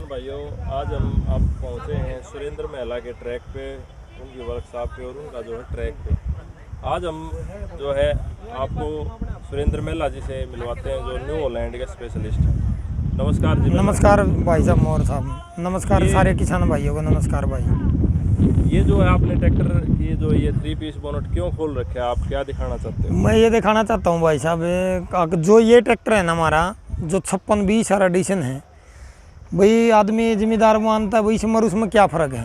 भाइयों, आज हम आप पहुंचे हैं सुरेंद्र महिला के ट्रैक पे, उनकी वर्कशॉप पे और उनका जो है ट्रैक पे। आज हम जो है आपको सुरेंद्र महिला जी से मिलवाते हैं, जो न्यू हॉलैंड के स्पेशलिस्ट हैं। नमस्कार जी। नमस्कार भाई साहब, मोर साहब नमस्कार। सारे किसान भाइयों को नमस्कार भाई। ये जो है आपने ट्रैक्टर ये 3 पीस बोनट क्यों खोल रखे हैं, आप क्या दिखाना चाहते हो? मैं ये दिखाना चाहता हूँ भाई साहब, जो ये ट्रैक्टर है ना हमारा, जो 5620 एडिशन है भाई, आदमी जिम्मेदार मानता है भाई, इसमें और उसमें क्या फ़र्क है।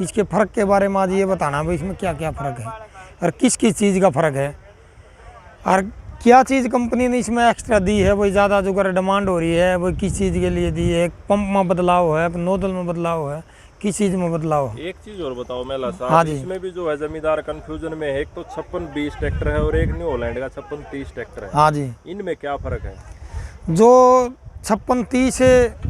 इसके फ़र्क के बारे में आज ये बताना भाई, इसमें क्या क्या फ़र्क है और किस किस चीज़ का फ़र्क है और क्या चीज़ कंपनी ने इसमें एक्स्ट्रा दी है भाई। ज़्यादा जो कर डिमांड हो रही है भाई, किस चीज़ के लिए दी है। पंप में बदलाव है, नोजल में बदलाव है, किस चीज़ में बदलाव है। एक चीज़ और बताओ मेला साहब। हाँ जी। इसमें भी जो है जमींदार कंफ्यूजन में है, एक तो 5620 ट्रैक्टर है और एक न्यू हॉलैंड का 5630 ट्रैक्टर है। हाँ जी। इनमें क्या फ़र्क है? जो 5630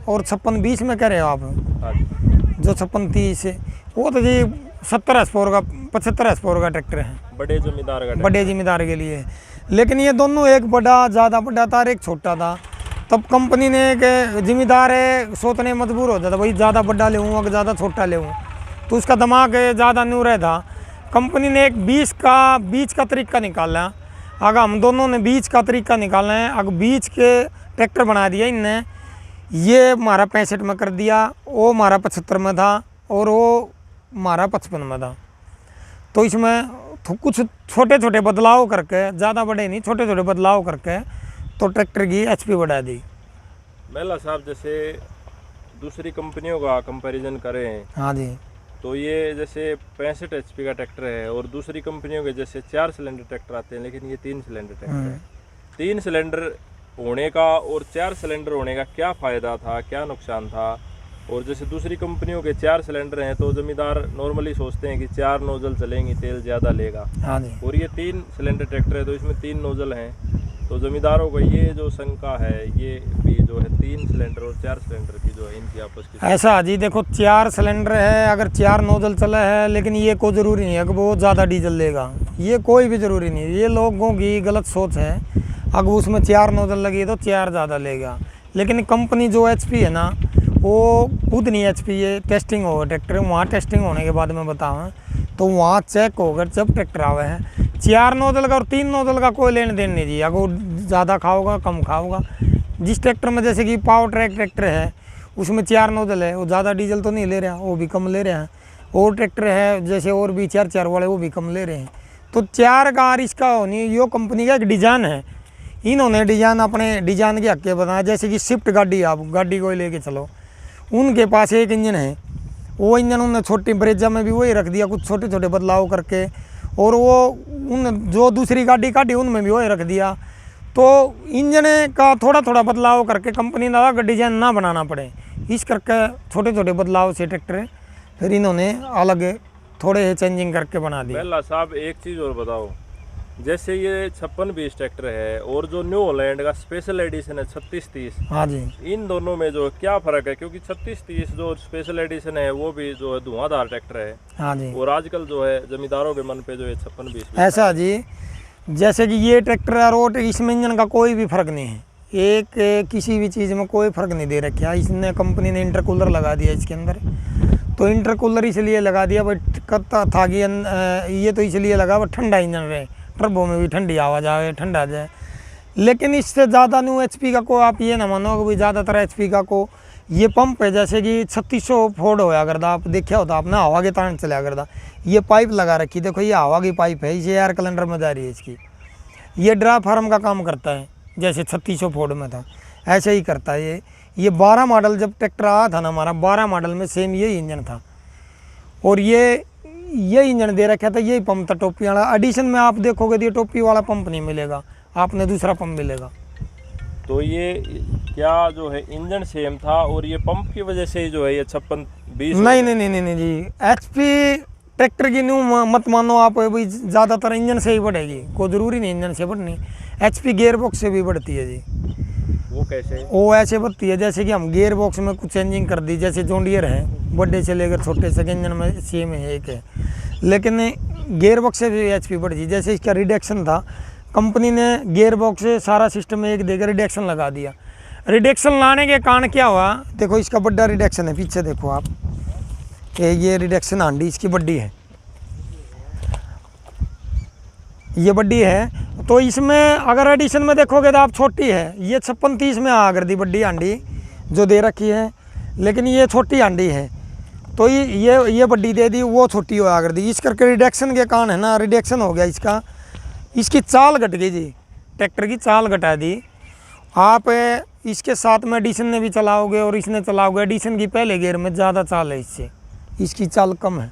और 5620 में कह रहे हो आप? हाँ जी। जो 5630 है वो तो जी 70 HP का 75 HP का ट्रैक्टर है, बड़े जमींदार का बड़े जिम्मेदार के लिए। लेकिन ये दोनों, एक बड़ा ज़्यादा बड़ा था और एक छोटा था। तब कंपनी ने एक जिम्मेदार है सोचने मजबूर हो जाता भाई, ज़्यादा बड़ा ले अगर ज़्यादा छोटा ले, तो उसका दिमाग ज़्यादा न्यू रहा था। कंपनी ने एक बीच का तरीका निकाला। अगर हम दोनों ने बीच का तरीका निकालना है, अगर बीच के ट्रैक्टर बना दिया इनने, ये हमारा 65 में कर दिया, वो हमारा 75 में था और वो हमारा 55 में था। तो इसमें तो कुछ छोटे छोटे बदलाव करके, ज़्यादा बड़े नहीं, छोटे छोटे बदलाव करके तो ट्रैक्टर की HP बढ़ा दी। मेला साहब, जैसे दूसरी कंपनियों का कंपैरिजन करें, हाँ जी, तो ये जैसे 65 HP का ट्रैक्टर है और दूसरी कंपनियों के जैसे 4 सिलेंडर ट्रैक्टर आते हैं, लेकिन ये 3 सिलेंडर ट्रैक्टर है। 3 सिलेंडर होने का और 4 सिलेंडर होने का क्या फ़ायदा था, क्या नुकसान था? और जैसे दूसरी कंपनियों के 4 सिलेंडर हैं तो ज़मींदार नॉर्मली सोचते हैं कि 4 नोजल चलेंगी, तेल ज़्यादा लेगा। हाँ जी। और ये 3 सिलेंडर ट्रैक्टर है तो इसमें 3 नोजल हैं, तो ज़मींदारों को ये जो शंका है, ये भी जो है 3 सिलेंडर और 4 सिलेंडर की जो है इनकी आपस की। ऐसा जी, देखो 4 सिलेंडर है, अगर 4 नोजल चला है, लेकिन ये कोई ज़रूरी नहीं है कि वो ज़्यादा डीजल लेगा, ये कोई भी ज़रूरी नहीं है। ये लोगों की गलत सोच है। अगर उसमें 4 नोजल लगी तो 4 ज़्यादा लेगा, लेकिन कंपनी जो HP है ना, वो खुद नहीं HP, ये टेस्टिंग होगा ट्रैक्टर, वहाँ टेस्टिंग होने के बाद में बताऊँ तो वहाँ चेक होकर जब ट्रैक्टर आवे हैं। 4 नोजल का और 3 नोजल का कोई लेन देन नहीं जी। अगर वो ज़्यादा खाओगा कम खाओगा, जिस ट्रैक्टर में जैसे कि पावर ट्रैक ट्रैक्टर है उसमें 4 नोजल है, वो ज़्यादा डीजल तो नहीं ले रहा, वो भी कम ले रहे हैं। और ट्रैक्टर है जैसे और भी 4 वाले, वो भी कम ले रहे हैं। तो 4 का इसका होनी, यो कंपनी का एक डिज़ाइन है। इन्होंने डिज़ाइन अपने डिज़ाइन के हक के बनाया। जैसे कि स्विफ्ट गाड़ी, आप गाड़ी को लेके चलो, उनके पास एक इंजन है, वो इंजन उन्होंने छोटी ब्रेजा में भी वही रख दिया, कुछ छोटे छोटे बदलाव करके, और वो उन जो दूसरी गाड़ी काटी उनमें भी वही रख दिया। तो इंजन का थोड़ा थोड़ा बदलाव करके कंपनी ने अलग डिज़ाइन ना बनाना पड़े, इस करके छोटे छोटे बदलाव से ट्रैक्टर फिर इन्होंने अलग थोड़े चेंजिंग करके बना दिया। मेला साहब, एक चीज़ और बताओ, जैसे ये 5620 ट्रैक्टर है और जो न्यू हॉलैंड का स्पेशल एडिशन है 3630, हाँ जी, इन दोनों में जो क्या फ़र्क है? क्योंकि 3630 जो स्पेशल एडिशन है वो भी जो है धुआंधार ट्रैक्टर है। हाँ जी। और आजकल जो है जमींदारों के मन पे जो है 5620 ऐसा जी, जैसे कि ये ट्रैक्टर है रोड, इसमें इंजन का कोई भी फ़र्क नहीं है। एक किसी भी चीज़ में कोई फ़र्क नहीं दे रखा। इसने कंपनी ने इंटरकूलर लगा दिया इसके अंदर। तो इंटरकूलर इसलिए लगा दिया भाई, कहता था कि ये तो इसलिए लगा भाई ठंडा इंजन रहे, टर्बो में भी ठंडी आवाज़ आए, ठंडा जाए। लेकिन इससे ज़्यादा न्यू HP का को आप ये ना मानो कि भाई ज़्यादातर HP का को ये पंप है, जैसे कि 3600 फोर्ड होया करता, आप देखा होता आपने, हवा के तान चला करता। ये पाइप लगा रखी, देखो ये हवा की पाइप है, इसे एयर कैलेंडर में जा रही है इसकी। ये ड्राई फार्म का काम करता है, जैसे 3600 फोर्ड में था ऐसे ही करता है ये 12 मॉडल जब ट्रैक्टर आया था ना हमारा, 12 मॉडल में सेम यही इंजन था। और ये इंजन दे रखा था, यही पंप था टोपी वाला। एडिशन में आप देखोगे तो ये टोपी वाला पंप नहीं मिलेगा, आपने दूसरा पंप मिलेगा। तो ये क्या जो है इंजन सेम था और ये पंप की वजह से ही जो है ये 5620? नहीं जी, HP ट्रैक्टर की न्यू मत मानो आप भाई, ज़्यादातर इंजन से ही बढ़ेगी, कोई ज़रूरी नहीं इंजन से बढ़नी। HP गियर बॉक्स से भी बढ़ती है जी। वो कैसे? वो ऐसे बढ़ती है जैसे कि हम गियर बॉक्स में कुछ चेंजिंग कर दी, जैसे जॉन डियर है, बड़े से लेकर छोटे से इंजन में सेम है, एक है, लेकिन गियर बॉक्स से भी HP बढ़ी। जैसे इसका रिडक्शन था, कंपनी ने गियर बॉक्स से सारा सिस्टम एक देकर रिडक्शन लगा दिया। रिडक्शन लाने के कारण क्या हुआ, देखो इसका बड़ा रिडक्शन है, पीछे देखो आप, ये रिडक्शन हांडी इसकी बड्डी है, ये बड्डी है। तो इसमें अगर एडिशन में देखोगे तो आप छोटी है, ये 56-30 में आ कर दी बड्डी हांडी जो दे रखी है, लेकिन ये छोटी हांडी है तो ये बड्डी दे दी, वो छोटी हो आ कर दी। इस करके रिडक्शन के कारण है ना, रिडक्शन हो गया इसका, इसकी चाल घट गई जी, ट्रैक्टर की चाल घटा दी। आप इसके साथ में एडिशन ने भी चलाओगे और इसने चलाओगे, एडिशन की पहले गियर में ज़्यादा चाल है इससे, इसकी चाल कम है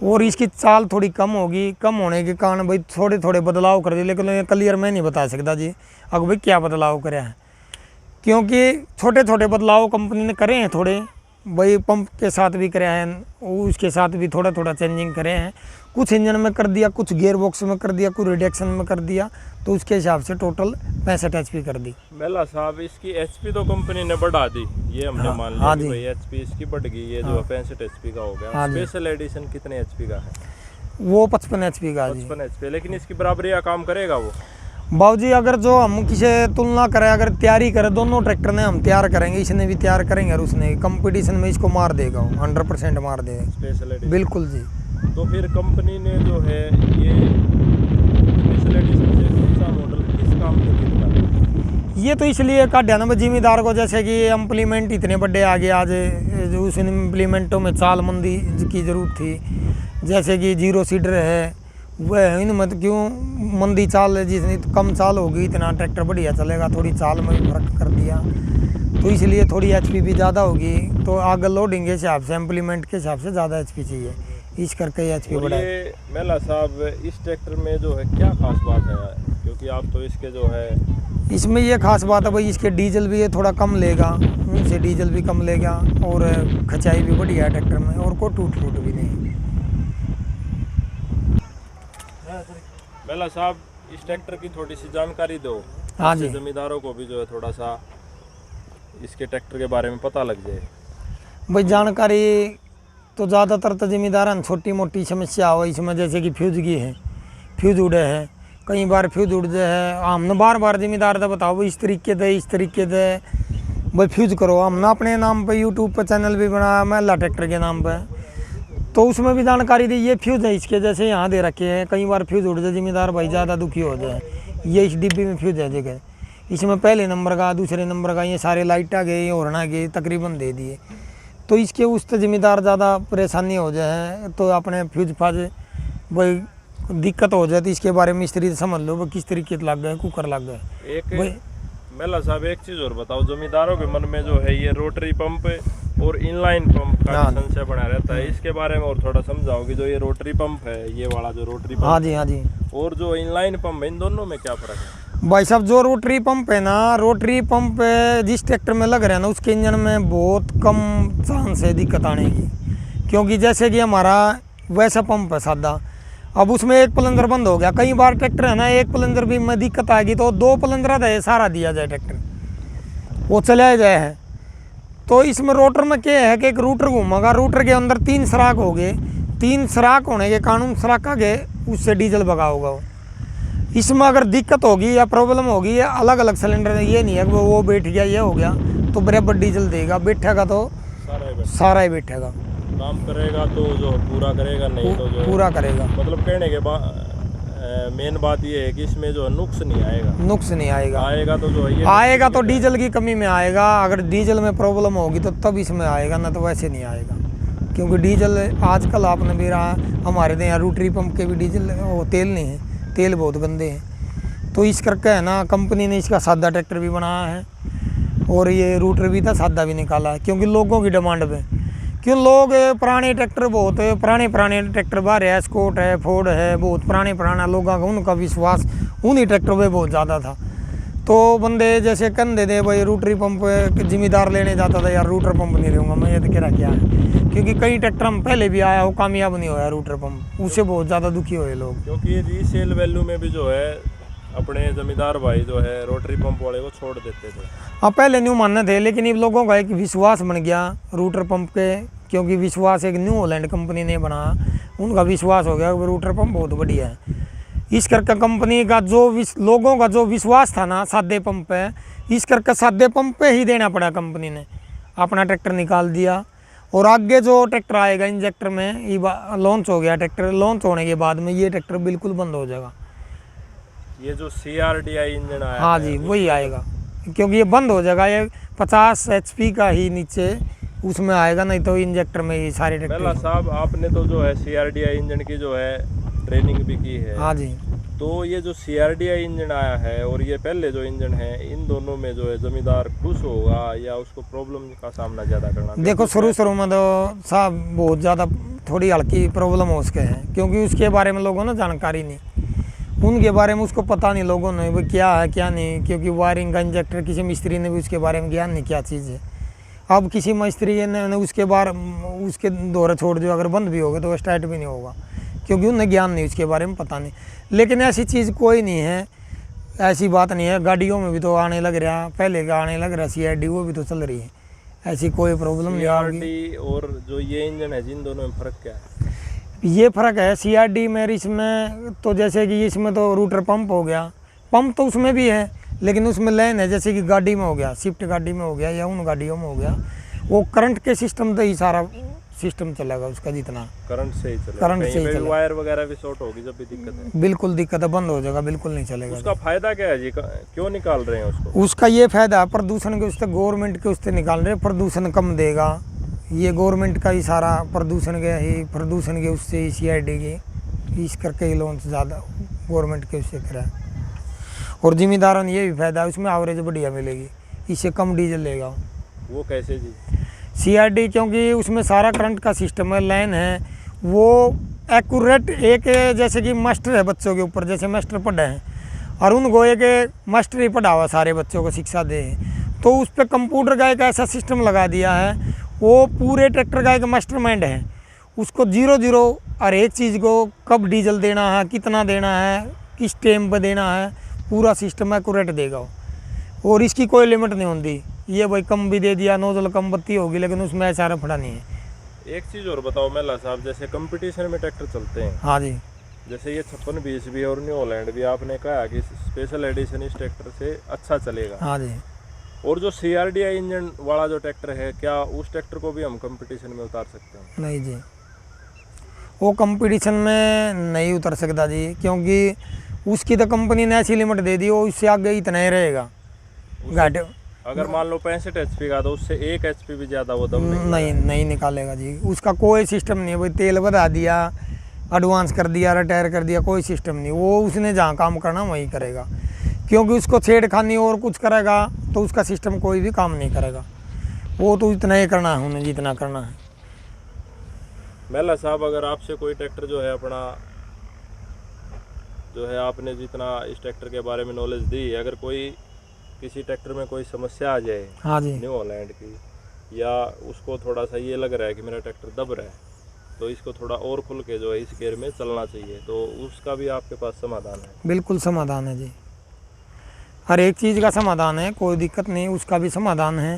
और इसकी चाल थोड़ी कम होगी। कम होने के कारण भाई थोड़े थोड़े बदलाव कर दिए, लेकिन क्लियर मैं नहीं बता सकता जी अब भाई क्या बदलाव करे हैं, क्योंकि छोटे छोटे बदलाव कंपनी ने करे हैं थोड़े, भाई पंप के साथ भी करे हैं, उसके साथ भी थोड़ा थोड़ा चेंजिंग करे हैं, कुछ इंजन में कर दिया, कुछ गियर बॉक्स में कर दिया, कुछ रिडक्शन में कर दिया, तो उसके हिसाब से टोटल 65 HP कर दी। मेला साहब इसकी HP तो कंपनी ने बढ़ा दी, ये हमने मान लिया कि भाई HP इसकी बढ़ गई, ये जो 65 HP का हो गया। स्पेशल एडिशन कितने HP का है? वो 55 HP का, 55 HP, लेकिन इसकी बराबरी का काम करेगा वो बाबूजी। अगर जो हम किसी तुलना करें, अगर तैयारी करें, दोनों ट्रैक्टर ने हम तैयार करेंगे, इसने भी तैयार करेंगे और उसने कंपटीशन में इसको मार देगा, वो 100% मार देगा स्पेशल एडिशन। बिल्कुल जी। तो फिर कंपनी ने जो है ये स्पेशल एडिशन से कौन सा मॉडल किस काम के लिए निकाला? ये तो इसलिए काटा ना जिम्मेदार को, जैसे कि इम्प्लीमेंट इतने बड़े आ गए आज, जो उस इम्प्लीमेंटों में चाल मंदी की ज़रूरत थी, जैसे कि 0 सीडर है वह इनमें तो क्यों मंदी चाल है, जितनी कम चाल होगी इतना ट्रैक्टर बढ़िया चलेगा, थोड़ी चाल में भी फर्क कर दिया, तो इसलिए थोड़ी HP भी ज़्यादा होगी, तो आगे लोडिंग के हिसाब से इम्प्लीमेंट के हिसाब से ज़्यादा HP चाहिए, इस करके HP बढ़ा है। मेला साहब इस ट्रैक्टर में जो है क्या खास बात है, क्योंकि आप तो इसके जो है इसमें ये खास बात है भाई, इसके डीजल भी ये थोड़ा कम लेगा, उनसे डीजल भी कम लेगा और खचाई भी बढ़िया है ट्रैक्टर में, और कोई टूट फूट भी नहीं। मेला साहब इस ट्रैक्टर की थोड़ी सी जानकारी दो, हाँ जी, जमींदारों को भी जो है थोड़ा सा इसके ट्रैक्टर के बारे में पता लग जाए। भाई जानकारी तो ज़्यादातर तो जिम्मेदार छोटी मोटी समस्या हो इसमें, जैसे कि फ्यूज की है, फ्यूज उड़े है, कई बार फ्यूज उड़ जाए, हमने बार बार जिम्मेदार था बताओ भाई इस तरीके से भाई फ्यूज करो। हमने अपने नाम पे यूट्यूब पर चैनल भी बनाया महिला ट्रैक्टर के नाम पे, तो उसमें भी जानकारी दी, ये फ्यूज है इसके, जैसे यहाँ दे रखे हैं, कई बार फ्यूज उड़ जाए जिम्मेदार भाई ज़्यादा दुखी हो जाए, ये इस डिब्बी में फ्यूज है जगह, इसमें पहले नंबर का, दूसरे नंबर का, ये सारे लाइट आ गए, हॉर्न आ गए, तकरीबन दे दिए, तो इसके उस तो जिम्मेदार ज़्यादा परेशानी हो जाए, तो अपने फ्यूज फाज भाई दिक्कत हो जाए, तो इसके बारे में मिस्त्री से समझ लो किस तरीके से लग गए, कुकर लग गए। एक मेला साहब एक चीज़ और बताओ, जमींदारों के मन में जो है ये रोटरी पंप और इनलाइन पंप का संशय बना रहता है, इसके बारे में और थोड़ा समझाओ कि जो ये रोटरी पंप है, ये वाला जो रोटरी पंप, हाँ जी, और जो इनलाइन पंप है, इन दोनों में क्या फ़र्क है? भाई साहब जो रोटरी पंप है ना, रोटरी पंप जिस ट्रैक्टर में लग रहा है ना, उसके इंजन में बहुत कम चांस है दिक्कत आने की, क्योंकि जैसे कि हमारा वैसा पंप है सादा, अब उसमें एक प्लंजर बंद हो गया, कई बार ट्रैक्टर है ना एक प्लंजर भी में दिक्कत आएगी तो 2 प्लंजर है सारा दिया जाए ट्रैक्टर, वो चलाया जाए है। तो इसमें रोटर में क्या है कि एक रूटर घूमेगा, रूटर के अंदर 3 सराख हो गए, 3 सराख होने के कारण सराख आगे उससे डीजल भगा होगा वो। इसमें अगर दिक्कत होगी या प्रॉब्लम होगी या अलग अलग सिलेंडर, ये नहीं है कि वो बैठ गया ये हो गया तो बराबर डीजल देगा, बैठेगा तो सारा ही बैठेगा, काम करेगा तो जो पूरा करेगा, नहीं तो जो पूरा करेगा। मतलब कहने के बाद मेन बात ये है कि इसमें जो नुक्स नहीं आएगा, आएगा तो जो है आएगा तो डीजल की कमी में आएगा, अगर डीजल में प्रॉब्लम होगी तो तब इसमें आएगा, ना तो वैसे नहीं आएगा, क्योंकि डीजल आजकल आपने भी रहा हमारे यहाँ रोटरी पंप के भी डीजल वो तेल नहीं है, तेल बहुत गंदे हैं, तो इस करके है ना कंपनी ने इसका सादा ट्रैक्टर भी बनाया है और ये रूटर भी था सादा भी निकाला है, क्योंकि लोगों की डिमांड पे, क्यों लोग पुराने ट्रैक्टर बहुत पुराने ट्रैक्टर बाहर है, स्कॉट है, फोर्ड है, बहुत पुराना लोगों का उनका विश्वास उन्हीं ट्रैक्टर पे बहुत ज़्यादा था, तो बंदे जैसे कहते थे भाई रूटरी पंप जिम्मेदार लेने जाता था, यार रूटर पंप नहीं लूँगा मैं, ये तो कह क्या है, क्योंकि कई ट्रैक्टर हम पहले भी आया वो कामयाब नहीं होया रूटर पंप, उससे बहुत ज़्यादा दुखी हुए लोग, क्योंकि रीसेल वैल्यू में भी जो है अपने जमींदार भाई जो है रोटरी पंप वाले को छोड़ देते थे। हाँ पहले न्यू मानने थे, लेकिन इन लोगों का एक विश्वास बन गया रूटर पंप के, क्योंकि विश्वास एक न्यू हॉलैंड कंपनी ने बनाया, उनका विश्वास हो गया रूटर पंप बहुत बढ़िया है। इस करके कंपनी का जो लोगों का जो विश्वास था ना सादे पंप पे इस करके सादे पंप पे ही देना पड़ा कंपनी ने, अपना ट्रैक्टर निकाल दिया। और आगे जो ट्रैक्टर आएगा इंजेक्टर में, ये लॉन्च हो गया ट्रैक्टर, लॉन्च होने के बाद में ये ट्रैक्टर बिल्कुल बंद हो जाएगा। ये जो CRDI इंजन आया हाँ जी, वही आएगा, क्योंकि ये बंद हो जाएगा। ये 50 HP का ही नीचे उसमें आएगा, नहीं तो इंजेक्टर में ही सारे मेला ट्रैक्टर। साहब आपने तो जो है CRDI इंजन की जो है ट्रेनिंग भी की है। हाँ जी। तो ये जो CRDI इंजन आया है और ये पहले जो इंजन है, इन दोनों में जो है जमींदार खुश होगा या उसको प्रॉब्लम का सामना ज़्यादा करना? देखो शुरू में तो साहब बहुत ज़्यादा थोड़ी हल्की प्रॉब्लम हो उसके है, क्योंकि उसके बारे में लोगों ने जानकारी नहीं, उनके बारे में उसको पता नहीं लोगों ने वो क्या है क्या नहीं, क्योंकि वायरिंग का इंजेक्टर किसी मिस्त्री ने भी उसके बारे में ज्ञान नहीं क्या चीज़ है। अब किसी मिस्त्री ने उसके उसके दौरे छोड़ दिया, अगर बंद भी हो गए तो स्टार्ट भी नहीं होगा, क्योंकि उन्हें ज्ञान नहीं, उसके बारे में पता नहीं। लेकिन ऐसी चीज़ कोई नहीं है, ऐसी बात नहीं है। गाड़ियों में भी तो आने लग रहा, पहले का आने लग रहा CRD, वो भी तो चल रही है, ऐसी कोई प्रॉब्लम नहीं होगी। CRD और जो ये इंजन है, जिन दोनों में फ़र्क क्या है? ये फ़र्क है CRD में, इसमें तो जैसे कि इसमें तो रूटर पंप हो गया, पंप तो उसमें भी है, लेकिन उसमें लाइन है, जैसे कि गाड़ी में हो गया, स्विफ्ट गाड़ी में हो गया या उन गाड़ियों में हो गया, वो करंट के सिस्टम से ही सारा सिस्टम चलेगा उसका, जितना करंट से ही चलेगा। करंट से ही चलेगा। वायर वगैरह भी शॉर्ट होगी जब भी दिक्कत है? बिल्कुल दिक्कत है, बंद हो जाएगा, बिल्कुल नहीं चलेगा। उसका फायदा क्या है जी, क्यों निकाल रहे हैं उसको? उसका ये फायदा है, प्रदूषण के उससे, गवर्नमेंट के उससे निकाल रहे हैं, प्रदूषण कम देगा। ये गवर्नमेंट का ही सारा प्रदूषण के उससे ही CRD की इस करके ही लॉन्च ज़्यादा गवर्नमेंट के उससे करा। और जिम्मेदारों ने ये भी फायदा है, उसमें एवरेज बढ़िया मिलेगी, इससे कम डीजल लेगा। वो कैसे जी? CRD क्योंकि उसमें सारा करंट का सिस्टम है, लाइन है, वो एक्यूरेट, एक जैसे कि मास्टर है बच्चों के ऊपर, जैसे मास्टर पढ़े हैं और उनको एक मास्टर ही पढ़ा हुआ सारे बच्चों को शिक्षा दे, तो उस पर कंप्यूटर का एक ऐसा सिस्टम लगा दिया है, वो पूरे ट्रैक्टर का एक मास्टरमाइंड है, उसको 0-0 हर एक चीज़ को कब डीजल देना है, कितना देना है, किस टाइम पर देना है, पूरा सिस्टम एक्यूरेट देगा। और इसकी कोई लिमिट नहीं होती, ये भाई कम भी दे दिया, नोजल कम बत्ती होगी, लेकिन उसमें ऐसा रफड़ा नहीं है। एक चीज़ और बताओ मेला साहब, जैसे कंपटीशन में ट्रैक्टर चलते हैं, हाँ जी, जैसे ये 5620 भी और न्यू हॉलैंड भी, आपने कहा कि स्पेशल एडिशन इस ट्रैक्टर से अच्छा चलेगा। हाँ जी। और जो CRDI इंजन वाला जो ट्रैक्टर है, क्या उस ट्रैक्टर को भी हम कंपटीशन में उतार सकते हैं? नहीं जी, वो कंपटीशन में नहीं उतर सकता जी, क्योंकि उसकी तो कंपनी ने ऐसी लिमिट दे दी, वो उससे आगे इतना ही रहेगा घाटे। अगर मान लो 65 HP का, तो उससे 1 HP भी ज़्यादा वो दम नहीं निकालेगा जी, उसका कोई सिस्टम नहीं है। भाई तेल बढ़ा दिया, एडवांस कर दिया, रिटायर कर दिया, कोई सिस्टम नहीं, वो उसने जहाँ काम करना वहीं करेगा, क्योंकि उसको छेड़खानी और कुछ करेगा तो उसका सिस्टम कोई भी काम नहीं करेगा, वो तो इतना ही करना है उन्हें जितना करना है। मेला साहब, अगर आपसे कोई ट्रैक्टर जो है अपना, जो है आपने जितना इस ट्रैक्टर के बारे में नॉलेज दी, अगर कोई किसी ट्रैक्टर में कोई समस्या आ जाए, हाँ जी, न्यू हॉलैंड की, या उसको थोड़ा सा ये लग रहा है कि मेरा ट्रैक्टर दब रहा है, तो इसको थोड़ा और खुल के जो है इस गेयर में चलना चाहिए, तो उसका भी आपके पास समाधान है? बिल्कुल समाधान है जी, हर एक चीज़ का समाधान है, कोई दिक्कत नहीं, उसका भी समाधान है।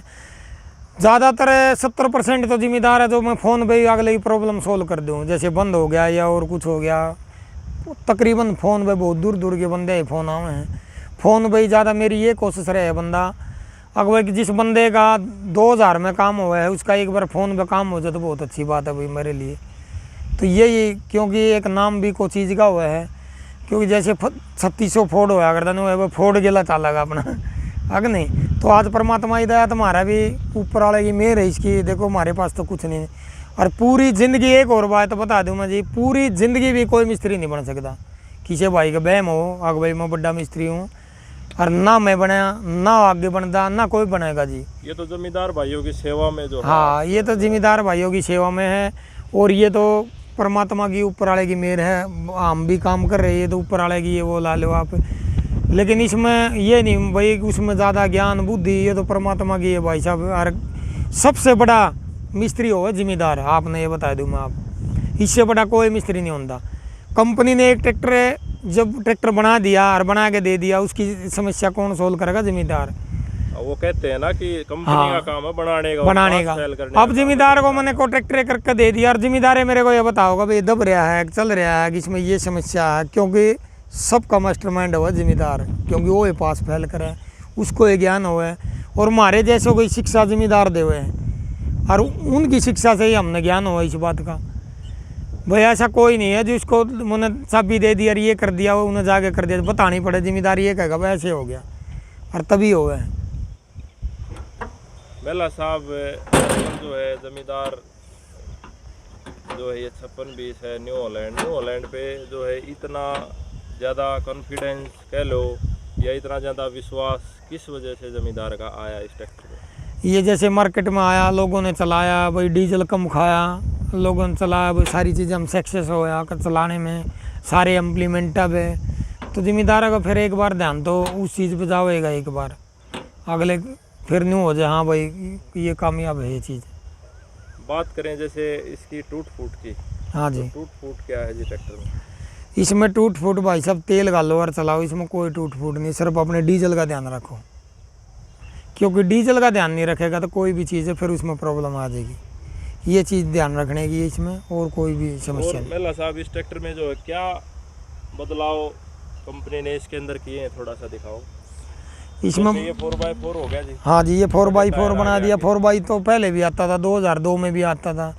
ज़्यादातर 70% तो जिम्मेदार है जो मैं फ़ोन पे ही अगले ही प्रॉब्लम सोल्व कर दूँ, जैसे बंद हो गया या और कुछ हो गया, तकरीबन फ़ोन पे बहुत दूर दूर के बंदे फ़ोन आए हैं, फ़ोन पे ही ज़्यादा मेरी ये कोशिश रहे बंदा, अगर जिस बंदे का 2000 में काम हुआ है, उसका एक बार फ़ोन पे काम हो जाए तो बहुत अच्छी बात है भाई मेरे लिए। तो यही, क्योंकि एक नाम भी कोई चीज़ का हुआ है, क्योंकि जैसे 3600 फोर्ड होया करता नहीं, वो फोर्ड गेला चालेगा अपना, अगर नहीं तो आज परमात्मा ही दया, तुम्हारा भी ऊपर वाले की मेहर है इसकी, देखो हमारे पास तो कुछ नहीं। और पूरी ज़िंदगी, एक और बात तो बता दूँ मैं जी, पूरी ज़िंदगी भी कोई मिस्त्री नहीं बन सकता, किसी भाई का बहम हो अग भाई मैं बड़ा मिस्त्री हूँ, और ना मैं बनाया ना आगे बनता ना कोई बनेगा जी। ये तो जमींदार भाइयों की सेवा में जो, हाँ, ये तो जिम्मेदार भाइयों की सेवा में है, और ये तो परमात्मा की ऊपर वाले की मेहर है, हम भी काम कर रहे हैं तो ऊपर वाले की ये वो ला लो आप। लेकिन इसमें ये नहीं भाई, उसमें ज़्यादा ज्ञान बुद्धि ये तो परमात्मा की है भाई साहब। और सबसे बड़ा मिस्त्री हो जिम्मेदार, आपने ये बता दूँ मैं, आप इससे बड़ा कोई मिस्त्री नहीं होता। कंपनी ने एक ट्रैक्टर जब ट्रैक्टर बना दिया और बना के दे दिया, उसकी समस्या कौन सोल्व करेगा? जिम्मेदार। वो कहते हैं ना कि कंपनी का काम है बनाने का। अब जिम्मेदार को मैंने को ट्रैक्टर करके दे दिया, और जिम्मेदार मेरे को ये बताओगा भाई दब रहा है, चल रहा है कि इसमें ये समस्या है, क्योंकि सबका मास्टरमाइंड हुआ जिम्मेदार, क्योंकि वो ये पास फैल करे, उसको ये ज्ञान हुआ है, और हमारे जैसों को शिक्षा जिम्मेदार दे हुए हैं, और उनकी शिक्षा से ही हमने ज्ञान हुआ इस बात का। भाई ऐसा कोई नहीं है जिसको मैंने चाबी दे दी और ये कर दिया, वो उन्हें जाके कर दिया, बतानी पड़े जिम्मेदारी, ये कहेगा भाई ऐसे हो गया, और तभी हो गए। मेला साहब जो है जमींदार जो है ये 5620 है न्यू हॉलैंड पे जो है इतना ज़्यादा कॉन्फिडेंस कह लो या इतना ज़्यादा विश्वास किस वजह से ज़मींदार का आया इस ट्रैक्टर में? ये जैसे मार्केट में आया, लोगों ने चलाया, भाई डीजल कम खाया, लोगों ने चलाया, भाई सारी चीज़ें हम सक्सेस हो गया चलाने में, सारे इम्प्लीमेंट अब है, तो जिम्मेदार का फिर एक बार ध्यान तो उस चीज़ पे जाएगा, एक बार अगले फिर न्यू हो जाए, हाँ भाई ये कामयाब है ये चीज़। बात करें जैसे इसकी टूट फूट की, हाँ जी, टूट फूट क्या है जी ट्रैक्टर में? इसमें टूट फूट भाई सब तेल गालो और चलाओ, इसमें कोई टूट फूट नहीं, सिर्फ अपने डीजल का ध्यान रखो, क्योंकि डीजल का ध्यान नहीं रखेगा तो कोई भी चीज़ है फिर उसमें प्रॉब्लम आ जाएगी, ये चीज़ ध्यान रखने की है इसमें, और कोई भी समस्या नहीं। मेला साहब इस ट्रैक्टर में जो है क्या बदलाव कंपनी ने इसके अंदर किए हैं, थोड़ा सा दिखाओ। इसमें ये 4x4 हो गया जी। हाँ जी, ये 4x4 बना दिया। 4x तो पहले भी आता था, 2002 में भी आता था,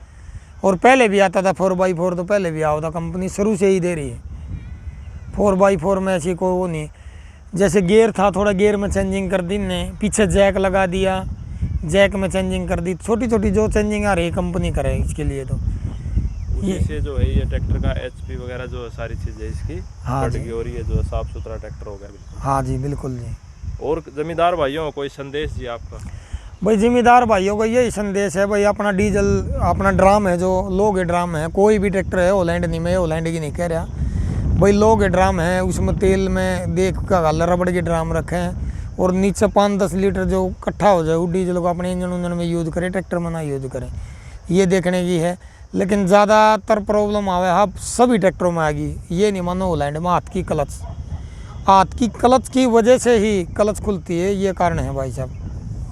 और पहले भी आता था 4x4, तो पहले भी आओ था, कंपनी शुरू से ही दे रही है। 4x4 में ऐसी कोई वो नहीं, जैसे गियर था थोड़ा गियर में चेंजिंग कर दी ने, पीछे जैक लगा दिया, जैक में चेंजिंग कर दी, छोटी छोटी जो चेंजिंग आ रही है कंपनी करे इसके लिए। तो ये से जो है ये ट्रैक्टर का HP वगैरह जो सारी चीज़ें इसकी हाँ बढ़ गई और ये जो साफ़ सुथरा ट्रैक्टर हो गया बिल्कुल। हाँ जी बिल्कुल जी। और जमींदार भाइयों कोई संदेश जी आपका? भाई जिम्मेदार भाइयों का यही संदेश है, भाई अपना डीजल अपना ड्राम है, जो लोग ड्राम है, कोई भी ट्रैक्टर है, हॉलैंड नहीं, मैं हॉलैंड की नहीं कह रहा भाई, लोग ड्राम है, उसमें तेल में देख का गाला रबड़ के ड्राम रखें, और नीचे 5-10 लीटर जो इकट्ठा हो जाए वो डीजल को अपने इंजन में यूज़ करें, ट्रैक्टर में ना यूज़ करें, ये देखने की है। लेकिन ज़्यादातर प्रॉब्लम आवे अब सभी ट्रैक्टरों में आ गई, ये नहीं मानो हॉलैंड में हाथ की क्लच की वजह से ही क्लच खुलती है, ये कारण है भाई साहब।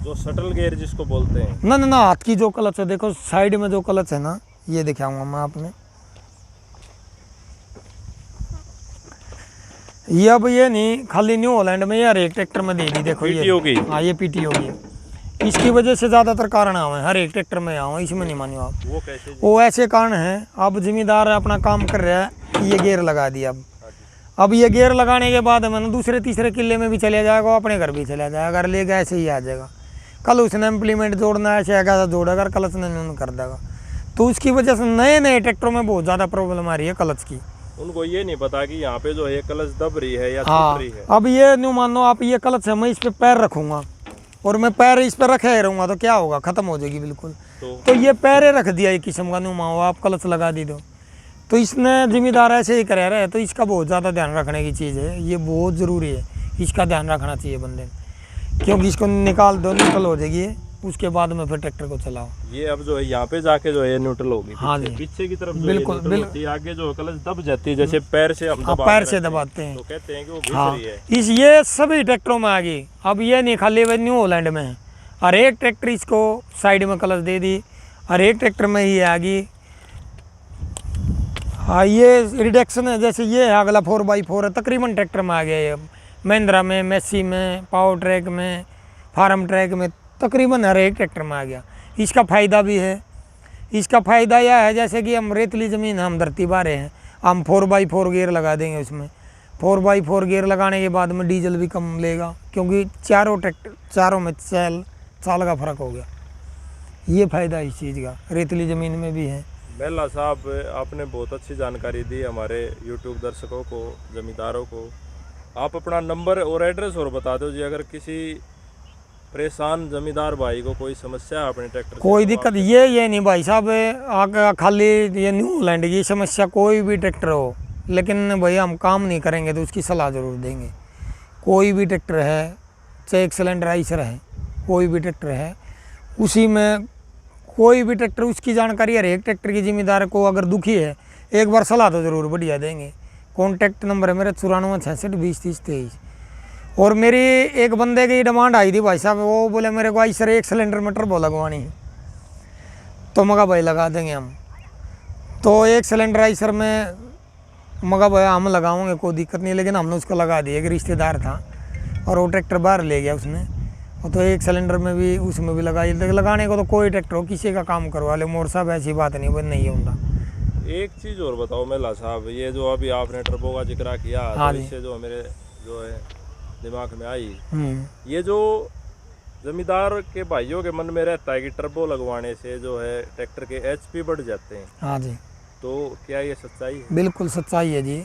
जो शटल गियर जिसको बोलते हैं ना हाथ की जो क्लच है, देखो साइड में जो क्लच है ना, ये दिखाऊंगा मैं आपने, ये अब ये नहीं खाली न्यू हॉलैंड में, हर एक ट्रैक्टर में दे दी, देखो ये होगी। हाँ ये पीटी होगी, इसकी वजह से ज़्यादातर कारण आवे, हर एक ट्रैक्टर में आवे, इसमें नहीं मानियो आप। वो कैसे? वो ऐसे कारण है, अब जिम्मेदार अपना काम कर रहा है, ये गियर लगा दिया, अब ये गियर लगाने के बाद मैंने दूसरे तीसरे किले में भी चले जाएगा, अपने घर भी चला जाएगा, अगर लेगा ऐसे ही आ जाएगा, कल उसने इम्प्लीमेंट जोड़ना है ऐसे ऐसा जोड़ेगा, क्लच नहीं कर देगा, तो उसकी वजह से नए ट्रैक्टरों में बहुत ज़्यादा प्रॉब्लम आ रही है क्लच की। उनको ये नहीं पता कि यहाँ पे जो है क्लच दब रही है या हाँ, छूट रही है। अब ये नहीं मानो आप, ये क्लच है, मैं इस पे पैर रखूँगा और मैं पैर इस पर रखे रहूँगा तो क्या होगा, ख़त्म हो जाएगी बिल्कुल। तो ये पैरे रख दिया एक किस्म का, नहीं मानो आप क्लच लगा दी तो इसने जिम्मेदार ऐसे ही करे रहे, तो इसका बहुत ज़्यादा ध्यान रखने की चीज़ है, ये बहुत ज़रूरी है, इसका ध्यान रखना चाहिए बंदे ने, क्योंकि इसको निकाल दो, न्यूट्रल हो जाएगी, उसके बाद में फिर ट्रैक्टर को चलाओ। ये अब जो है यहाँ पे जाके जो है न्यूट्रल होगी, हाँ जी, पीछे की तरफ बिल्कुल होती है, आगे जो क्लच दब जाती है, जैसे पैर से हम पैर से दबाते हैं, तो कहते हैं कि वो घिस हाँ, रही है। ये सभी ट्रैक्टरों में आ गई। अब ये नहीं खाली वे न्यू हॉलैंड में है, हर एक ट्रैक्टर इसको साइड में क्लच दे दी, हर एक ट्रैक्टर में ही आ गई। हाँ, ये रिडक्शन है, जैसे ये है अगला 4x4 है, तकरीबन ट्रैक्टर में आ गया ये, महिंद्रा में, मैसी में, पावर ट्रैक में, फार्म ट्रैक में, तकरीबन हर एक ट्रैक्टर में आ गया। इसका फ़ायदा भी है, इसका फ़ायदा यह है जैसे कि हम रेतली ज़मीन हम धरती बारे हैं, हम 4x4 गियर लगा देंगे उसमें, 4x4 गियर लगाने के बाद में डीजल भी कम लेगा, क्योंकि चारों में साल का फ़र्क हो गया, ये फ़ायदा इस चीज़ का रेतली ज़मीन में भी है। बेला साहब आपने बहुत अच्छी जानकारी दी हमारे YouTube दर्शकों को, ज़मींदारों को। आप अपना नंबर और एड्रेस और बता दो जी, अगर किसी परेशान ज़मींदार भाई को कोई समस्या है अपने ट्रैक्टर, कोई दिक्कत ये नहीं भाई साहब, खाली ये न्यू हॉलैंड की समस्या, कोई भी ट्रैक्टर हो, लेकिन भाई हम काम नहीं करेंगे तो उसकी सलाह ज़रूर देंगे। कोई भी ट्रैक्टर है, चाहे एक सिलेंडर आइसर है, कोई भी ट्रैक्टर है, उसी में कोई भी ट्रैक्टर, उसकी जानकारी हर एक ट्रैक्टर की जिम्मेदार को अगर दुखी है, एक बार सलाह तो ज़रूर बढ़िया देंगे। कॉन्टैक्ट नंबर है मेरा 94 66 20 30 23। और मेरी एक बंदे की डिमांड आई थी भाई साहब, वो बोले मेरे को आइसर एक सिलेंडर में टर्बो लगवानी है, तो मगा भाई लगा देंगे हम, तो एक सिलेंडर आइसर में मगा भाई हम लगाओगे, कोई दिक्कत नहीं, लेकिन हमने उसको लगा दिया, एक रिश्तेदार था और वो ट्रैक्टर बाहर ले गया उसने। और तो एक सिलेंडर में भी उसमें भी लगाने को तो कोई ट्रैक्टर हो किसी का काम करवा ले मोर साहब, ऐसी बात नहीं, वो नहीं होता। एक चीज़ और बताओ मेला साहब, ये जो अभी आपने टर्बो का जिक्र किया, हाँ तो जी। इससे जो मेरे जो है दिमाग में आई, ये जो जमींदार के भाइयों के मन में रहता है कि टर्बो लगवाने से जो है ट्रैक्टर के एचपी बढ़ जाते हैं, हाँ जी, तो क्या ये सच्चाई है? बिल्कुल सच्चाई है जी।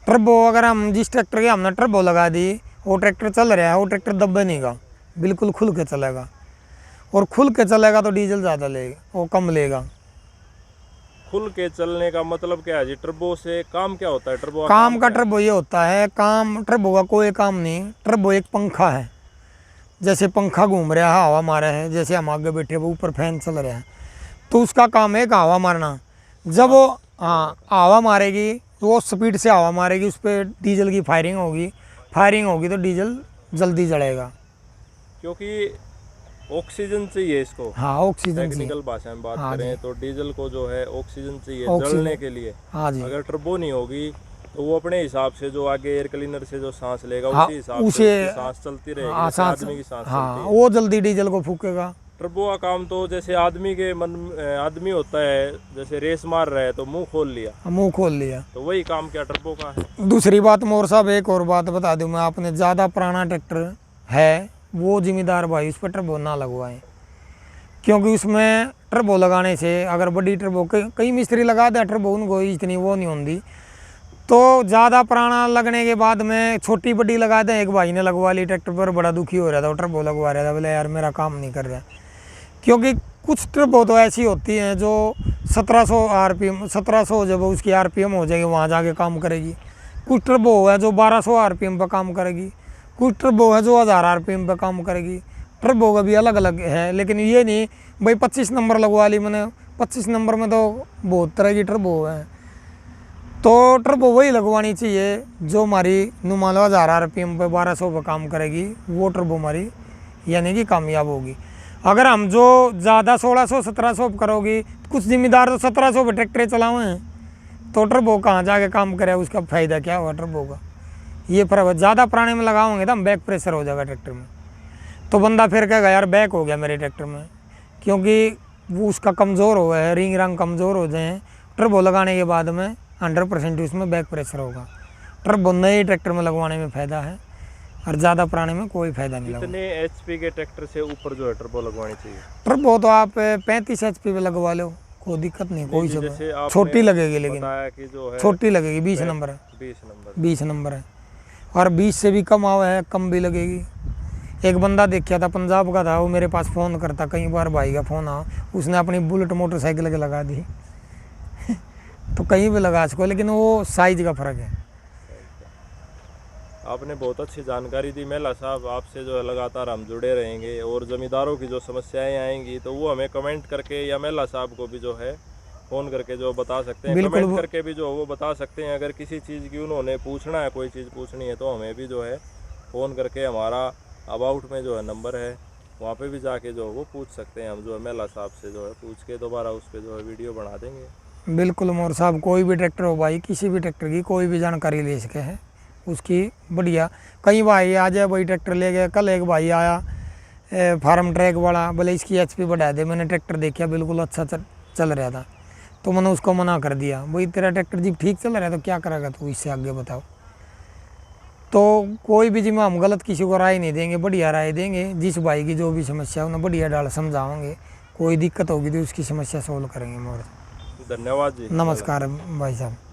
टर्बो अगर हम जिस ट्रैक्टर के हमने टर्बो लगा दी, वो ट्रैक्टर चल रहा है, वो ट्रैक्टर दबे नहीं का, बिल्कुल खुल के चलेगा। और खुल के चलेगा तो डीजल ज़्यादा लेगा, वो कम लेगा। खुल के चलने का मतलब क्या है जी? टर्बो से काम क्या होता है? टर्बो काम का टर्बो ये होता है, काम टर्बो का कोई काम नहीं। टर्बो एक पंखा है, जैसे पंखा घूम रहा है, हवा मारा है, जैसे हम आगे बैठे वो ऊपर फैन चल रहा है, तो उसका काम है हवा मारना। जब वो हवा मारेगी, वो स्पीड से हवा मारेगी, उस पर डीजल की फायरिंग होगी तो डीजल जल्दी जलेगा, क्योंकि ऑक्सीजन चाहिए इसको। हाँ, ऑक्सीजन चाहिए। टेक्निकल भाषा में बात हाँ करें तो डीजल को जो है ऑक्सीजन चाहिए ऑक्सीजन। जलने के लिए। हाँ जी, अगर टर्बो नहीं होगी तो वो अपने हिसाब से जो आगे एयर क्लीनर से जो सांस लेगा, हाँ, उसी हिसाब उसे- से उसकी सांस चलती रहेगी, हाँ, जैसे आदमी की सांस हाँ, चलती है। वो जल्दी डीजल को फूकेगा। टर्बो का काम तो जैसे आदमी के आदमी होता है, जैसे रेस मार रहा है तो मुंह खोल लिया, मुंह खोल लिया। तो वही काम क्या टर्बो का है? दूसरी बात मोर साहब, एक और बात बता दूं मैं, आपने ज़्यादा पुराना ट्रैक्टर है वो जिम्मेदार भाई उस पर टर्बो ना लगवाएं, क्योंकि उसमें टर्बो लगाने से अगर बड़ी टर्बो कई मिस्त्री लगा दे टर्बो, उनको इतनी वो नहीं होती, तो ज़्यादा पुराना लगने के बाद में छोटी बड़ी लगा दें। एक भाई ने लगवा ली ट्रैक्टर पर, बड़ा दुखी हो रहा था, वो टर्बो लगवा रहा था, बोले यार मेरा काम नहीं कर रहा। क्योंकि कुछ टर्बो तो ऐसी होती हैं जो 1700 आरपीएम 1700 जब उसकी आरपीएम हो जाएगी वहाँ जाके काम करेगी। कुछ टर्बो है जो 1200 आरपीएम पर काम करेगी, कुछ टर्बो है जो 1000 आरपीएम पर काम करेगी। टर्बो का भी अलग अलग है, लेकिन ये नहीं भाई 25 नंबर लगवा ली मैंने, 25 नंबर में तो बहुत तरह की टर्बो है, तो टर्बो वही लगवानी चाहिए जो हमारी मान लो 1000 आरपीएम पे 1200 पे काम करेगी, वो टर्बो हमारी यानी कि कामयाब होगी। अगर हम जो ज़्यादा 1600 1700 पे करोगी, कुछ जिम्मेदार तो 1700 पे ट्रैक्टर चलाए हैं, तो टर्बो कहाँ जाके काम करे, उसका फ़ायदा क्या होगा टर्बो का? ये फर्क है। ज़्यादा पुराने में लगाओगे तो हम बैक प्रेशर हो जाएगा ट्रैक्टर में, तो बंदा फिर कहेगा यार बैक हो गया मेरे ट्रैक्टर में, क्योंकि वो उसका कमज़ोर हो गया है, रिंग रंग कमज़ोर हो जाए। टर्बो लगाने के बाद में 100% उसमें बैक प्रेशर होगा। टर्बो नए ट्रैक्टर में लगवाने में फ़ायदा है, और ज़्यादा पुराने में कोई फ़ायदा नहीं लगेगा। कितने एचपी के ट्रैक्टर से ऊपर जो है टर्बो लगवानी चाहिए? टर्बो तो आप 35 HP पे लगवा लो, कोई दिक्कत नहीं, कोई जैसे सब आपने छोटी लगेगी, लेकिन बताया कि जो है छोटी लगेगी, 20 नंबर है, 20 नंबर है, और 20 से भी कम आवा है, कम भी लगेगी। एक बंदा देखा था, पंजाब का था, वो मेरे पास फ़ोन करता कई बार, भाई का फ़ोन आ, उसने अपनी बुलेट मोटरसाइकिल के लगा दी तो कहीं भी लगा सको, लेकिन वो साइज का फ़र्क है। आपने बहुत अच्छी जानकारी दी मेला साहब, आपसे जो है लगातार हम जुड़े रहेंगे, और ज़मींदारों की जो समस्याएं आएंगी तो वो हमें कमेंट करके या मेला साहब को भी जो है फ़ोन करके जो बता सकते हैं, कमेंट करके भी जो वो बता सकते हैं। अगर किसी चीज़ की उन्होंने पूछना है, कोई चीज़ पूछनी है, तो हमें भी जो है फ़ोन करके, हमारा अबाउट में जो है नंबर है वहाँ पे भी जाके जो वो पूछ सकते हैं। हम जो है मेला साहब से जो है पूछ के दोबारा उस पर जो है वीडियो बना देंगे। बिल्कुल मोर साहब, कोई भी ट्रैक्टर हो भाई, किसी भी ट्रैक्टर की कोई भी जानकारी ले सके है उसकी बढ़िया। कई भाई आ जाए भाई ट्रैक्टर ले गए, कल एक भाई आया फार्म ट्रैक वाला, बोले इसकी एचपी बढ़ा दे। मैंने ट्रैक्टर देखा बिल्कुल अच्छा चल रहा था, तो मैंने उसको मना कर दिया, भाई तेरा ट्रैक्टर जी ठीक चल रहा है तो क्या करेगा तू, इससे आगे बताओ। तो कोई भी जिम्मे हम गलत किसी को राय नहीं देंगे, बढ़िया राय देंगे। जिस भाई की जो भी समस्या उन्हें बढ़िया डाल समझाएंगे, कोई दिक्कत होगी तो उसकी समस्या सोल्व करेंगे। मोर धन्यवाद जी। नमस्कार भाई साहब।